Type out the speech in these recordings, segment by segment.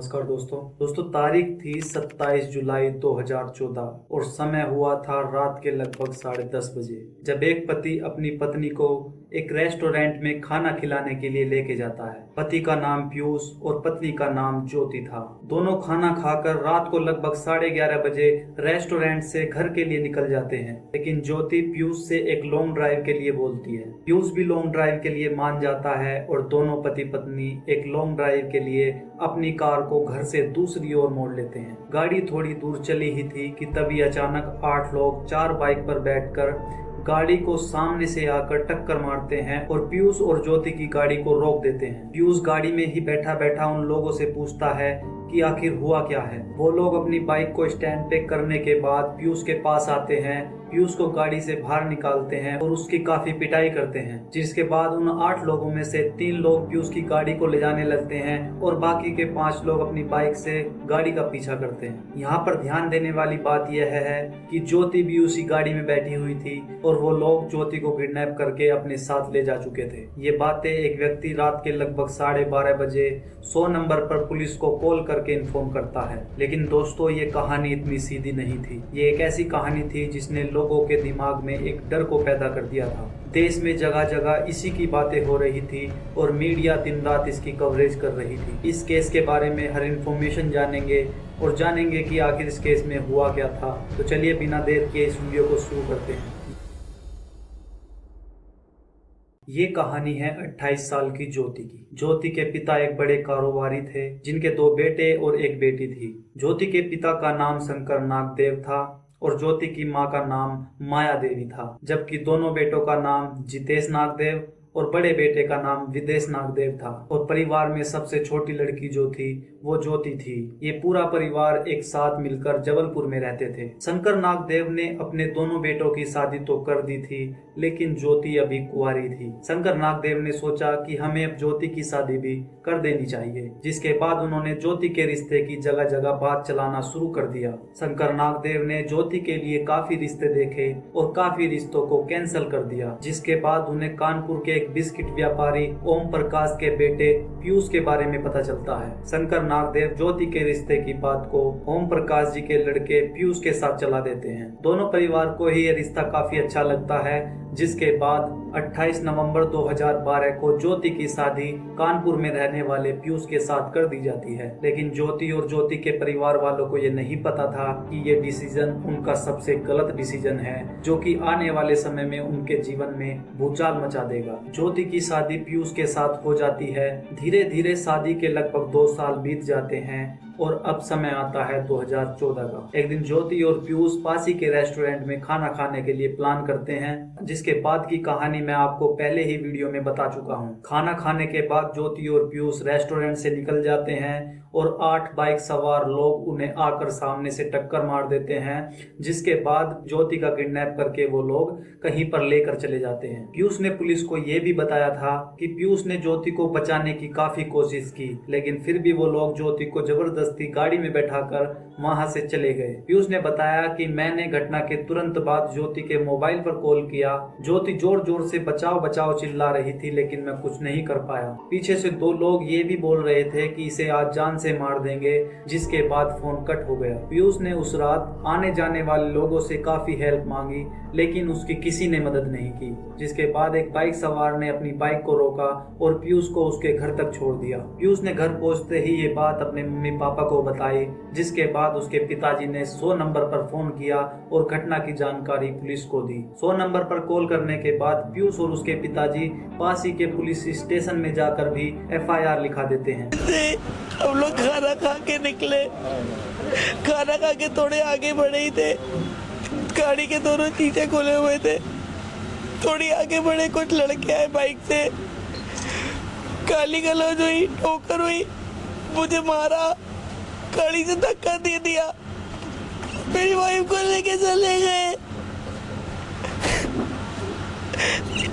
नमस्कार दोस्तों तारीख थी 27 जुलाई 2014 और समय हुआ था रात के लगभग 10:30 बजे, जब एक पति अपनी पत्नी को एक रेस्टोरेंट में खाना खिलाने के लिए लेके जाता है। पति का नाम पीयूष और पत्नी का नाम ज्योति था। दोनों खाना खाकर रात को लगभग 11:30 बजे रेस्टोरेंट से घर के लिए निकल जाते हैं, लेकिन ज्योति पीयूष से एक लॉन्ग ड्राइव के लिए बोलती है। पीयूष भी लॉन्ग ड्राइव के लिए मान जाता है और दोनों पति पत्नी एक लॉन्ग ड्राइव के लिए अपनी कार को घर से दूसरी ओर मोड़ लेते हैं। गाड़ी थोड़ी दूर चली ही थी कि तभी अचानक 8 लोग 4 बाइक पर बैठकर गाड़ी को सामने से आकर टक्कर मारते हैं और पीयूष और ज्योति की गाड़ी को रोक देते हैं। पीयूष गाड़ी में ही बैठा बैठा उन लोगों से पूछता है कि आखिर हुआ क्या है। वो लोग अपनी बाइक को स्टैंड पे करने के बाद पीयूष के पास आते हैं, पीयूष को गाड़ी से बाहर निकालते हैं और उसकी काफी पिटाई करते हैं, जिसके बाद उन 8 लोगों में से 3 लोग पीयूष की गाड़ी को ले जाने लगते हैं और बाकी के 5 लोग अपनी बाइक से गाड़ी का पीछा करते हैं। यहाँ पर ध्यान देने वाली बात यह है कि ज्योति भी उसी गाड़ी में बैठी हुई थी और वो लोग ज्योति को किडनैप करके अपने साथ ले जा चुके थे। ये बातें एक व्यक्ति रात के लगभग 12:30 बजे 100 नंबर पर पुलिस को कॉल करके इन्फॉर्म करता है। लेकिन दोस्तों, ये कहानी इतनी सीधी नहीं थी। ये एक ऐसी कहानी थी जिसने लोगों के दिमाग में एक डर को पैदा कर दिया था। देश में जगह जगह इसी की बातें हो रही थी और मीडिया दिन रात इसकी कवरेज कर रही थी। इस केस के बारे में हर इन्फॉर्मेशन जानेंगे और जानेंगे कि आखिर इस केस में हुआ क्या था। तो चलिए बिना देर किए इस वीडियो को शुरू करते हैं। ये कहानी है 28 साल की ज्योति की। ज्योति के पिता एक बड़े कारोबारी थे जिनके 2 बेटे और एक बेटी थी। ज्योति के पिता का नाम शंकर नागदेव था और ज्योति की मां का नाम माया देवी था, जबकि दोनों बेटों का नाम जितेश नागदेव और बड़े बेटे का नाम विदेश नागदेव था। और परिवार में सबसे छोटी लड़की जो थी वो ज्योति थी। ये पूरा परिवार एक साथ मिलकर जबलपुर में रहते थे। शंकर नागदेव ने अपने दोनों बेटों की शादी तो कर दी थी, लेकिन ज्योति अभी कुंवारी थी। शंकर नागदेव ने सोचा कि हमें अब ज्योति की शादी भी कर देनी चाहिए, जिसके बाद उन्होंने ज्योति के रिश्ते की जगह जगह बात चलाना शुरू कर दिया। शंकर नागदेव ने ज्योति के लिए काफी रिश्ते देखे और काफी रिश्तों को कैंसिल कर दिया, जिसके बाद उन्हें कानपुर के एक बिस्किट व्यापारी ओम प्रकाश के बेटे पीयूष के बारे में पता चलता है। शंकर नागदेव ज्योति के रिश्ते की बात को ओम प्रकाश जी के लड़के पीयूष के साथ चला देते हैं। दोनों परिवार को ही यह रिश्ता काफी अच्छा लगता है, जिसके बाद 28 नवंबर 2012 को ज्योति की शादी कानपुर में रहने वाले पीयूष के साथ कर दी जाती है। लेकिन ज्योति और ज्योति के परिवार वालों को ये नहीं पता था कि ये डिसीजन उनका सबसे गलत डिसीजन है, जो कि आने वाले समय में उनके जीवन में भूचाल मचा देगा। ज्योति की शादी पीयूष के साथ हो जाती है। धीरे धीरे शादी के लगभग 2 साल बीत जाते हैं और अब समय आता है 2014 का। एक दिन ज्योति और पीयूष पासी के रेस्टोरेंट में खाना खाने के लिए प्लान करते हैं, जिसके बाद की कहानी मैं आपको पहले ही वीडियो में बता चुका हूँ। खाना खाने के बाद ज्योति और पीयूष रेस्टोरेंट से निकल जाते हैं और 8 बाइक सवार लोग उन्हें आकर सामने से टक्कर मार देते हैं, जिसके बाद ज्योति का किडनैप करके वो लोग कहीं पर लेकर चले जाते हैं। पीयूष ने पुलिस को ये भी बताया था कि पीयूष ने ज्योति को बचाने की काफी कोशिश की, लेकिन फिर भी वो लोग ज्योति को जबरदस्ती गाड़ी में बैठाकर वहां से चले गए। पीयूष ने बताया कि मैंने घटना के तुरंत बाद ज्योति के मोबाइल पर कॉल किया। ज्योति जोर जोर से बचाओ बचाओ चिल्ला रही थी, लेकिन मैं कुछ नहीं कर पाया। पीछे से 2 लोग ये भी बोल रहे थे कि इसे आज जान से मार देंगे, जिसके बाद फोन कट हो गया। पीयूष ने उस रात आने जाने वाले लोगों से काफी हेल्प मांगी, लेकिन उसकी किसी ने मदद नहीं की, जिसके बाद एक बाइक सवार ने अपनी बाइक को रोका और पीयूष को उसके घर तक छोड़ दिया। पीयूष ने घर पहुंचते ही ये बात अपने मम्मी पापा को बताई, जिसके बाद उसके पिताजी ने 100 नंबर पर फोन किया और घटना की जानकारी पुलिस को दी। 100 नंबर पर कॉल करने के बाद पीयूष और उसके पिताजी पासी के पुलिस स्टेशन में जाकर भी FIR लिखा देते हैं। हम लोग खाना खा के निकले, खाना खा के थोड़े आगे बढ़े ही थे, गाड़ी के दोनों शीशे खोले हुए थे। थोड़ी आगे बढ़े, कुछ लड़के आए बाइक से, गाली गलौज हुई, ठोकर हुई, मुझे मारा, गाड़ी से धक्का दे दिया, मेरी वाइफ को लेके चले गए।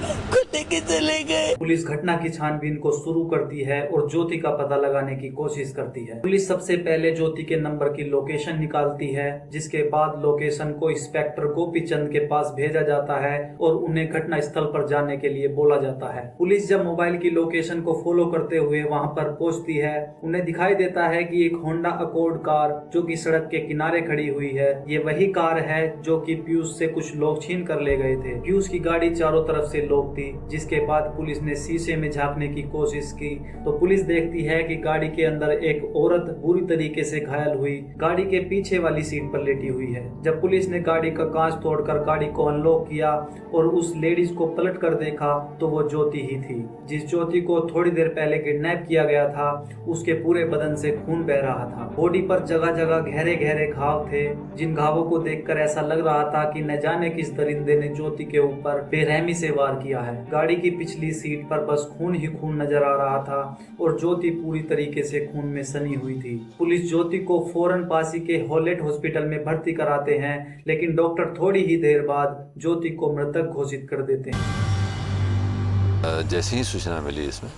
को लेके चले गए। पुलिस घटना की छानबीन को शुरू करती है और ज्योति का पता लगाने की कोशिश करती है। पुलिस सबसे पहले ज्योति के नंबर की लोकेशन निकालती है, जिसके बाद लोकेशन को इंस्पेक्टर गोपीचंद के पास भेजा जाता है और उन्हें घटना स्थल पर जाने के लिए बोला जाता है। पुलिस जब मोबाइल की लोकेशन को फॉलो करते हुए वहां पर पहुंचती है, उन्हें दिखाई देता है कि एक होंडा अकॉर्ड कार जो कि सड़क के किनारे खड़ी हुई है, ये वही कार है जो कि पीयूष से कुछ लोग छीन कर ले गए थे। पीयूष की गाड़ी चारों तरफ से लॉक थी, जिसके बाद पुलिस ने शीशे में झांकने की कोशिश की तो पुलिस देखती है कि गाड़ी के अंदर एक औरत बुरी तरीके से घायल हुई गाड़ी के पीछे वाली सीट पर लेटी हुई है। जब पुलिस ने गाड़ी का कांच तोड़कर गाड़ी को अनलॉक किया और उस लेडीज को पलट कर देखा तो वो ज्योति ही थी। जिस ज्योति को थोड़ी देर पहले किडनैप किया गया था, उसके पूरे बदन से खून बह रहा था। बॉडी पर जगह जगह गहरे गहरे घाव थे, जिन घावों को देखकर ऐसा लग रहा था कि न जाने किस दरिंदे ने ज्योति के ऊपर बेरहमी से वार किया है। गाड़ी की पिछली सीट पर बस खून ही खून नजर आ रहा था और ज्योति पूरी तरीके से खून में सनी हुई थी। पुलिस ज्योति को फौरन पासी के हॉलेट हॉस्पिटल में भर्ती कराते हैं, लेकिन डॉक्टर थोड़ी ही देर बाद ज्योति को मृतक घोषित कर देते हैं। जैसे ही सूचना मिली इसमें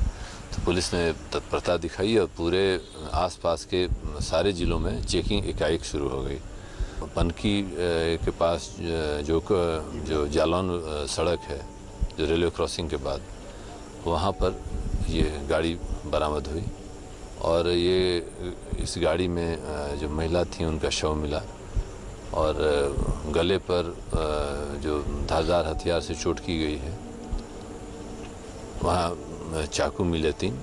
तो पुलिस ने तत्परता दिखाई और पूरे आसपास के सारे जिलों में चेकिंग एकाएक शुरू हो गई। पनकी के पास जो जालौन सड़क है, जो रेलवे क्रॉसिंग के बाद, वहाँ पर ये गाड़ी बरामद हुई और ये इस गाड़ी में जो महिला थी उनका शव मिला और गले पर जो धारदार हथियार से चोट की गई है। वहाँ चाकू मिले 3,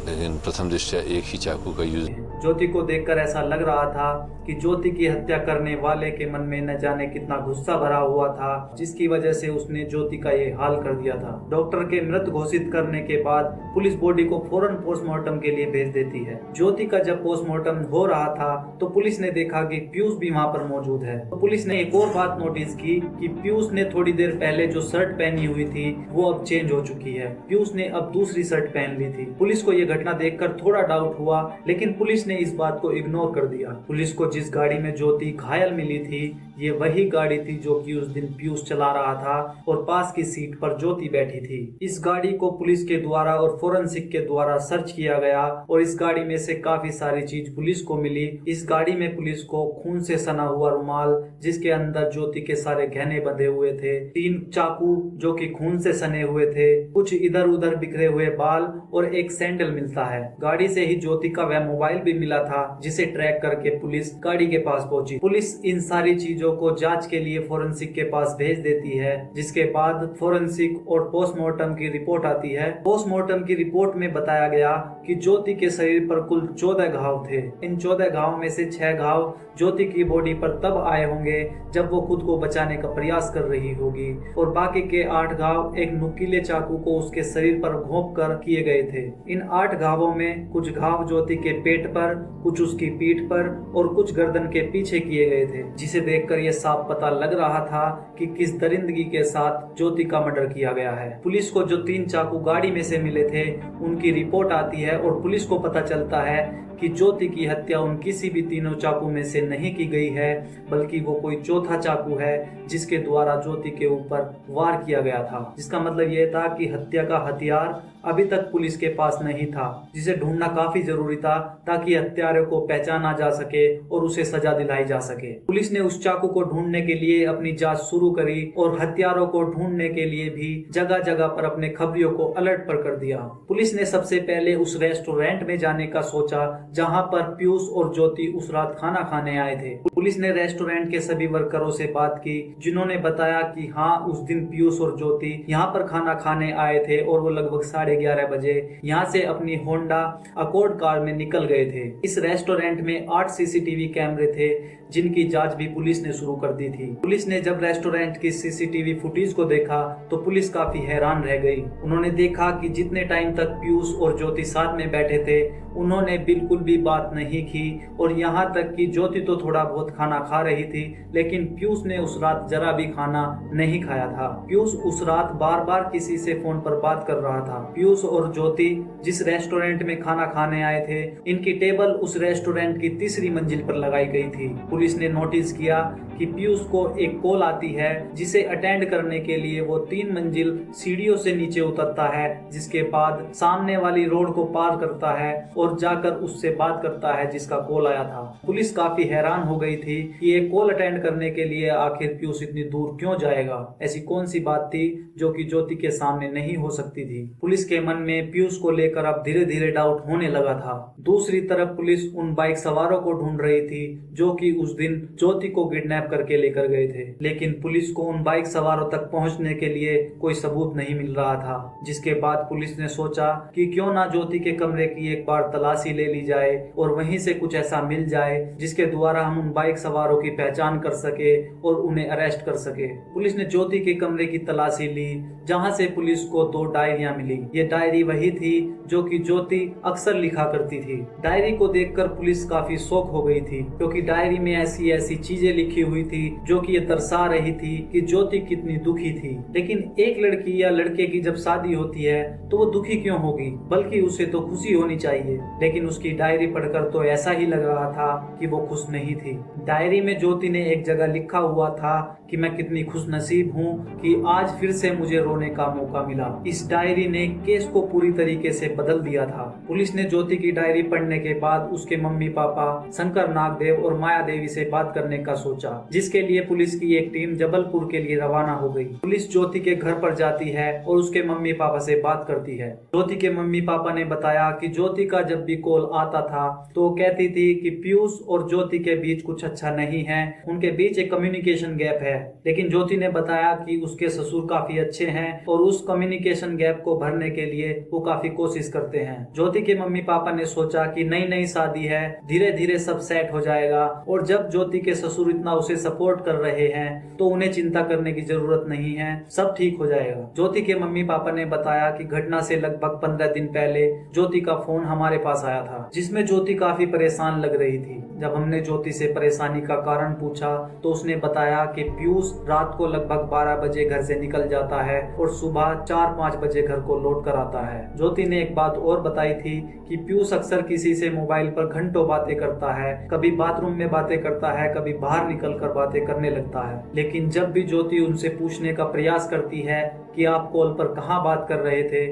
लेकिन प्रथम दृष्टया एक ही चाकू का यूज। ज्योति को देखकर ऐसा लग रहा था कि ज्योति की हत्या करने वाले के मन में न जाने कितना गुस्सा भरा हुआ था, जिसकी वजह से उसने ज्योति का ये हाल कर दिया था। डॉक्टर के मृत घोषित करने के बाद पुलिस बॉडी को फौरन पोस्टमार्टम के लिए भेज देती है। ज्योति का जब पोस्टमार्टम हो रहा था तो पुलिस ने देखा कि पीयूष भी वहाँ पर मौजूद है। तो पुलिस ने एक और बात नोटिस की कि पीयूष ने थोड़ी देर पहले जो शर्ट पहनी हुई थी वो अब चेंज हो चुकी है। पीयूष ने अब दूसरी शर्ट पहन ली थी। पुलिस को यह घटना देखकर थोड़ा डाउट हुआ, लेकिन पुलिस ने इस बात को इग्नोर कर दिया। पुलिस को जिस गाड़ी में ज्योति घायल मिली थी, ये वही गाड़ी थी जो कि उस दिन पीयूष चला रहा था और पास की सीट पर ज्योति बैठी थी। इस गाड़ी को पुलिस के द्वारा और फोरेंसिक के द्वारा सर्च किया गया और इस गाड़ी में से काफी सारी चीज पुलिस को मिली। इस गाड़ी में पुलिस को खून से सना हुआ रुमाल, जिसके अंदर ज्योति के सारे गहने बंधे हुए थे, 3 चाकू जो कि खून से सने हुए थे, कुछ इधर उधर बिखरे हुए बाल और एक सैंडल मिलता है। गाड़ी से ही ज्योति का वह मोबाइल भी मिला था, जिसे ट्रैक करके पुलिस गाड़ी के पास पहुंची। पुलिस इन सारी चीजों को जांच के लिए फोरेंसिक के पास भेज देती है, जिसके बाद फोरेंसिक और पोस्टमार्टम की रिपोर्ट आती है। पोस्टमार्टम की रिपोर्ट में बताया गया कि ज्योति के शरीर पर कुल 14 घाव थे। इन 14 घाव में से 6 घाव ज्योति की बॉडी पर तब आए होंगे जब वो खुद को बचाने का प्रयास कर रही होगी और बाकी के 8 घाव एक नुकीले चाकू को उसके शरीर पर घोंप कर किए गए थे। इन 8 घावों में कुछ घाव ज्योति के पेट पर, कुछ उसकी पीठ पर और कुछ गर्दन के पीछे किए गए थे, जिसे देखकर ये साफ पता लग रहा था कि किस दरिंदगी के साथ ज्योति का मर्डर किया गया है। पुलिस को जो 3 चाकू गाड़ी में से मिले थे उनकी रिपोर्ट आती है और पुलिस को पता चलता है कि ज्योति की हत्या उन किसी भी 3 चाकू में से नहीं की गई है, बल्कि वो कोई चौथा चाकू है जिसके द्वारा ज्योति के ऊपर वार किया गया था। जिसका मतलब ये था कि हत्या का हथियार अभी तक पुलिस के पास नहीं था, जिसे ढूंढना काफी जरूरी था ताकि हत्यारे को पहचाना जा सके और उसे सजा दिलाई जा सके। पुलिस ने उस चाकू को ढूंढने के लिए अपनी जांच शुरू करी और हथियारों को ढूंढने के लिए भी जगह जगह पर अपने खबरियों को अलर्ट पर कर दिया। पुलिस ने सबसे पहले उस रेस्टोरेंट में जाने का सोचा जहां पर पीयूष और ज्योति उस रात खाना खाने आए थे। पुलिस ने रेस्टोरेंट के सभी वर्करों से बात की, जिन्होंने बताया कि हाँ, उस दिन पीयूष और ज्योति यहाँ पर खाना खाने आए थे और वो लगभग 11:30 बजे यहाँ से अपनी होंडा अकॉर्ड कार में निकल गए थे। इस रेस्टोरेंट में 8 सीसीटीवी कैमरे थे, जिनकी जांच भी पुलिस ने शुरू कर दी थी। पुलिस ने जब रेस्टोरेंट की सीसीटीवी फुटेज को देखा तो पुलिस काफी हैरान रह गई। उन्होंने देखा कि जितने टाइम तक पीयूष और ज्योति साथ में बैठे थे उन्होंने बिल्कुल भी बात नहीं की और यहाँ तक कि ज्योति तो थोड़ा बहुत खाना खा रही थी, लेकिन पीयूष ने उस रात जरा भी खाना नहीं खाया था। पीयूष उस रात बार बार किसी से फोन पर बात कर रहा था। पीयूष और ज्योति जिस रेस्टोरेंट में खाना खाने आए थे, इनकी टेबल उस रेस्टोरेंट की तीसरी मंजिल पर लगाई गई थी। पुलिस ने नोटिस किया कि पीयूष को एक कॉल आती है जिसे अटेंड करने के लिए वो 3 मंजिल सीढ़ियों से नीचे उतरता है, जिसके बाद सामने वाली रोड को पार करता है और जाकर उससे बात करता है जिसका कॉल आया था। पुलिस काफी हैरान हो गई थी कि ये कॉल अटेंड करने के लिए आखिर पीयूष इतनी दूर क्यों जाएगा। ऐसी कौन सी बात थी जो कि ज्योति के सामने नहीं हो सकती थी। पुलिस के मन में पीयूष को लेकर अब धीरे धीरे डाउट होने लगा था। दूसरी तरफ पुलिस उन बाइक सवारों को ढूंढ रही थी जो कि उस दिन ज्योति को किडनैप करके लेकर गए थे, लेकिन पुलिस को उन बाइक सवारों तक पहुंचने के लिए कोई सबूत नहीं मिल रहा था। जिसके बाद पुलिस ने सोचा कि क्यों ना ज्योति के कमरे की एक बार तलाशी ले ली जाए और वहीं से कुछ ऐसा मिल जाए जिसके द्वारा हम उन बाइक सवारों की पहचान कर सके और उन्हें अरेस्ट कर सके। पुलिस ने ज्योति के कमरे की तलाशी ली, जहां से पुलिस को 2 डायरियां मिली। ये डायरी वही थी जो कि ज्योति अक्सर लिखा करती थी। डायरी को देखकर पुलिस काफी शॉक हो गई थी, क्योंकि डायरी में ऐसी ऐसी चीजें लिखी हुई थी जो कि ये दर्शा रही थी कि ज्योति कितनी दुखी थी। लेकिन एक लड़की या लड़के की जब शादी होती है तो वो दुखी क्यों होगी, बल्कि उसे तो खुशी होनी चाहिए। लेकिन उसकी डायरी पढ़कर तो ऐसा ही लग रहा था कि वो खुश नहीं थी। डायरी में ज्योति ने एक जगह लिखा हुआ था कि मैं कितनी खुशनसीब हूँ कि आज फिर से मुझे रोने का मौका मिला। इस डायरी ने केस को पूरी तरीके से बदल दिया था। पुलिस ने ज्योति की डायरी पढ़ने के बाद उसके मम्मी पापा शंकर नागदेव और माया देवी से बात करने का सोचा, जिसके लिए पुलिस की एक टीम जबलपुर के लिए रवाना हो गई। पुलिस ज्योति के घर पर जाती है और उसके मम्मी पापा से बात करती है। ज्योति के मम्मी पापा ने बताया कि ज्योति का जब भी कॉल आता था तो वो कहती थी कि पीयूष और ज्योति के बीच कुछ अच्छा नहीं है, उनके बीच एक कम्युनिकेशन गैप है। लेकिन ज्योति ने बताया कि उसके ससुर काफी अच्छे हैं और उस कम्युनिकेशन गैप को भरने के लिए वो काफी कोशिश करते हैं। ज्योति के मम्मी पापा ने सोचा कि नई नई शादी है, धीरे धीरे सब सेट हो जाएगा और जब ज्योति के ससुर इतना उसे सपोर्ट कर रहे हैं तो उन्हें चिंता करने की जरूरत नहीं है, सब ठीक हो जाएगा। ज्योति के मम्मी पापा ने बताया कि घटना से लगभग 15 दिन पहले ज्योति का फोन हमारे पास आया था, जिसमें ज्योति काफी परेशान लग रही थी। जब हमने ज्योति से परेशानी का कारण पूछा तो उसने बताया कि पीयूष रात को लगभग 12 बजे घर से निकल जाता है और सुबह 4-5 बजे घर को लौट कर आता है। ज्योति ने एक बात और बताई थी कि पीयूष अक्सर किसी से मोबाइल पर घंटों बातें करता है, कभी बाथरूम में बातें करता है, कभी बाहर निकलकर बातें करने लगता है। लेकिन जब भी ज्योति उनसे पूछने का प्रयास करती है कि आप कॉल पर कहाँ बात कर रहे थे,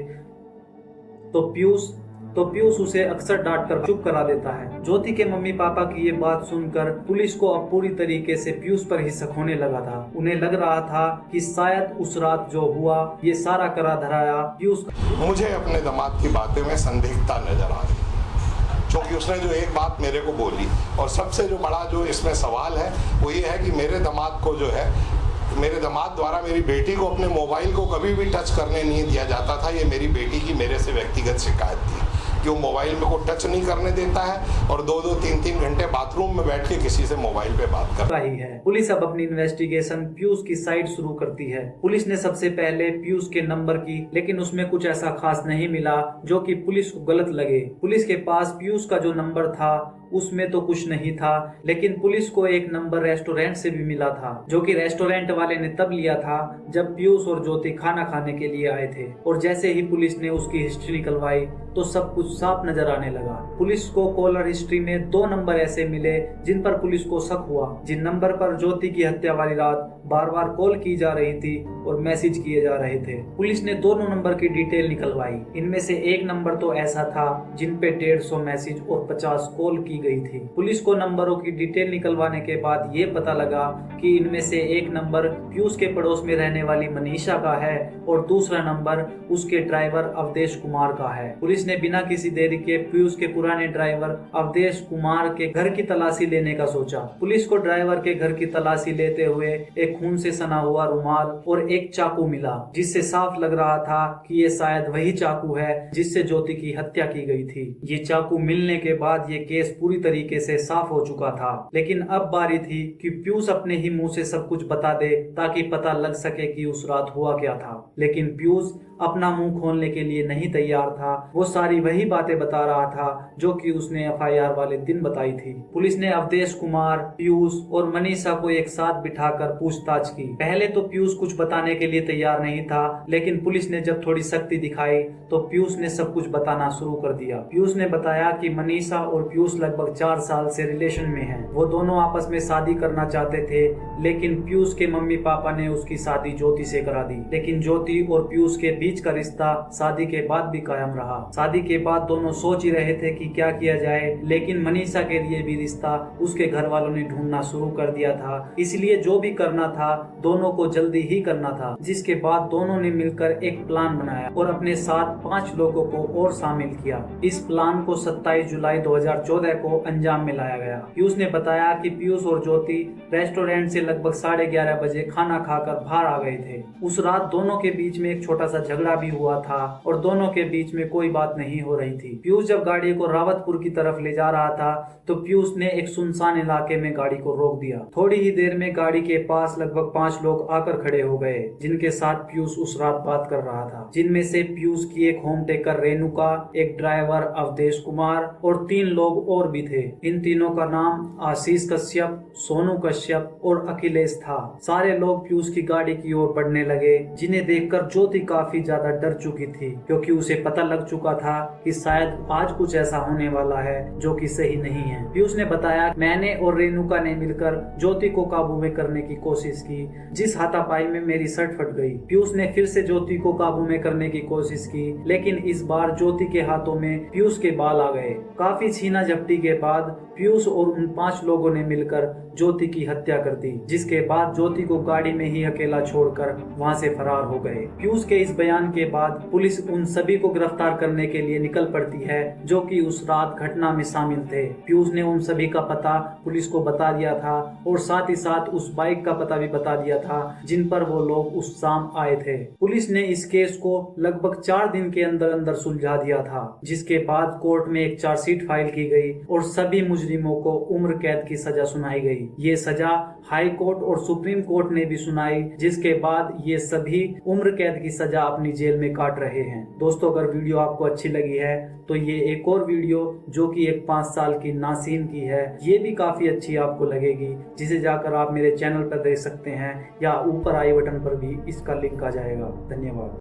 तो पीयूष उसे अक्सर डांट कर चुप करा देता है। ज्योति के मम्मी पापा की ये बात सुनकर पुलिस को अब पूरी तरीके से पीयूष पर ही शक होने लगा था। उन्हें लग रहा था कि शायद उस रात जो हुआ ये सारा करा धराया पीयूष। मुझे अपने दामाद की बातें में संदिग्धता नजर आ रही, क्योंकि उसने जो एक बात मेरे को बोली, और सबसे जो बड़ा जो इसमें सवाल है वो ये है कि मेरे दामाद को जो है, मेरे दामाद द्वारा मेरी बेटी को अपने मोबाइल को कभी भी टच करने नहीं दिया जाता था। ये मेरी बेटी की मेरे से व्यक्तिगत शिकायत थी कि वो मोबाइल में को टच नहीं करने देता है और 2-2, 3-3 घंटे बाथरूम में बैठ के किसी से मोबाइल पे बात कर रही है। पुलिस अब अपनी इन्वेस्टिगेशन पीयूष की साइड शुरू करती है। पुलिस ने सबसे पहले पीयूष के नंबर की, लेकिन उसमें कुछ ऐसा खास नहीं मिला जो कि पुलिस को गलत लगे। पुलिस के पास पीयूष का जो नंबर था उसमें तो कुछ नहीं था, लेकिन पुलिस को एक नंबर रेस्टोरेंट से भी मिला था, जो कि रेस्टोरेंट वाले ने तब लिया था जब पीयूष और ज्योति खाना खाने के लिए आए थे। और जैसे ही पुलिस ने उसकी हिस्ट्री निकलवाई तो सब कुछ साफ नजर आने लगा। पुलिस को कॉलर हिस्ट्री में 2 नंबर ऐसे मिले जिन पर पुलिस को शक हुआ, जिन नंबर पर ज्योति की हत्या वाली रात बार बार कॉल की जा रही थी और मैसेज किए जा रहे थे। पुलिस ने दोनों नंबर की डिटेल निकलवाई। इनमें से एक नंबर तो ऐसा था जिन पे 150 मैसेज और 50 कॉल की गई थी। पुलिस को नंबरों की डिटेल निकलवाने के बाद ये पता लगा कि इनमें से एक नंबर पीयूष के पड़ोस में रहने वाली मनीषा का है और दूसरा नंबर उसके ड्राइवर अवधेश कुमार का है। पुलिस ने बिना किसी देरी के पीयूष के पुराने ड्राइवर अवधेश कुमार के घर की तलाशी लेने का सोचा। पुलिस को ड्राइवर के घर की तलाशी लेते हुए एक खून से सना हुआ रुमाल और एक चाकू मिला, जिससे साफ लग रहा था कि ये शायद वही चाकू है जिससे ज्योति की हत्या की गई थी। ये चाकू मिलने के बाद ये केस पूरी तरीके से साफ हो चुका था, लेकिन अब बारी थी कि पीयूष अपने ही मुंह से सब कुछ बता दे ताकि पता लग सके कि उस रात हुआ क्या था। लेकिन पीयूष अपना मुंह खोलने के लिए नहीं तैयार था। वो सारी वही बातें बता रहा था जो कि उसने एफआईआर वाले दिन बताई थी। पुलिस ने अवधेश कुमार, पीयूष और मनीषा को एक साथ बिठाकर पूछताछ की। पहले तो पीयूष कुछ बताने के लिए तैयार नहीं था, लेकिन पुलिस ने जब थोड़ी सख्ती दिखाई तो पीयूष ने सब कुछ बताना शुरू कर दिया। पीयूष ने बताया कि मनीषा और पीयूष लगभग 4 साल से रिलेशन में हैं। वो दोनों आपस में शादी करना चाहते थे, लेकिन पीयूष के मम्मी पापा ने उसकी शादी ज्योति से करा दी। लेकिन ज्योति और पीयूष के बीच का रिश्ता शादी के बाद भी कायम रहा। शादी के बाद दोनों सोच ही रहे थे कि क्या किया जाए, लेकिन मनीषा के लिए भी रिश्ता उसके घर वालों ने ढूंढना शुरू कर दिया था। इसलिए जो भी करना था दोनों को जल्दी ही करना था, जिसके बाद दोनों ने मिलकर एक प्लान बनाया और अपने साथ 5 लोगों को और शामिल किया। इस प्लान को 27 जुलाई 2014 को अंजाम में लाया गया। पीयूष ने बताया कि पीयूष और ज्योति रेस्टोरेंट से लगभग 11:30 बजे खाना खाकर बाहर आ गए थे। उस रात दोनों के बीच में एक छोटा सा झगड़ा भी हुआ था और दोनों के बीच में कोई बात नहीं हो रही थी। पीयूष जब गाड़ी को रावतपुर की तरफ ले जा रहा था तो पीयूष ने एक सुनसान इलाके में गाड़ी को रोक दिया। थोड़ी ही देर में गाड़ी के पास लगभग 5 लोग आकर खड़े हो गए, जिनके साथ पीयूष उस रात बात कर रहा था। जिनमें से पीयूष की एक होम टेकर रेणुका, एक ड्राइवर अवधेश कुमार और 3 लोग और भी थे। इन तीनों का नाम आशीष कश्यप, सोनू कश्यप और अखिलेश था। सारे लोग पीयूष की गाड़ी की ओर बढ़ने लगे, जिन्हें देखकर ज्योति काफी ज्यादा डर चुकी थी, क्योंकि उसे पता लग चुका था कि शायद आज कुछ ऐसा होने वाला है जो कि सही नहीं है। पीयूष ने बताया, मैंने और रेणुका ने मिलकर ज्योति को काबू में करने की कोशिश की, जिस हाथापाई में मेरी शर्ट फट गई। पीयूष ने फिर से ज्योति को काबू में करने की कोशिश की, लेकिन इस बार ज्योति के हाथों में पीयूष के बाल आ गए। काफी छीना झपटी के बाद पीयूष और उन 5 लोगों ने मिलकर ज्योति की हत्या कर दी, जिसके बाद ज्योति को गाड़ी में ही अकेला छोड़कर वहां से फरार हो गए। पीयूष के इस बयान के बाद पुलिस उन सभी को गिरफ्तार करने के लिए निकल पड़ती है जो कि उस रात घटना में शामिल थे। पीयूष ने उन सभी का पता पुलिस को बता दिया था और साथ ही साथ उस बाइक का पता भी बता दिया था जिन पर वो लोग उस शाम आए थे। पुलिस ने इस केस को लगभग 4 दिन के अंदर अंदर सुलझा दिया था, जिसके बाद कोर्ट में एक चार्जशीट फाइल की गई और सभी मुजरिमों को उम्र कैद की सजा सुनाई गई। ये सजा हाई कोर्ट और सुप्रीम कोर्ट ने भी सुनाई, जिसके बाद ये सभी उम्र कैद की सजा अपनी जेल में काट रहे हैं। दोस्तों, अगर वीडियो आपको अच्छी लगी है तो ये एक और वीडियो जो कि एक 5 साल की नासीन की है, ये भी काफी अच्छी आपको लगेगी, जिसे जाकर आप मेरे चैनल पर देख सकते हैं या ऊपर आई बटन पर भी इसका लिंक आ जाएगा। धन्यवाद।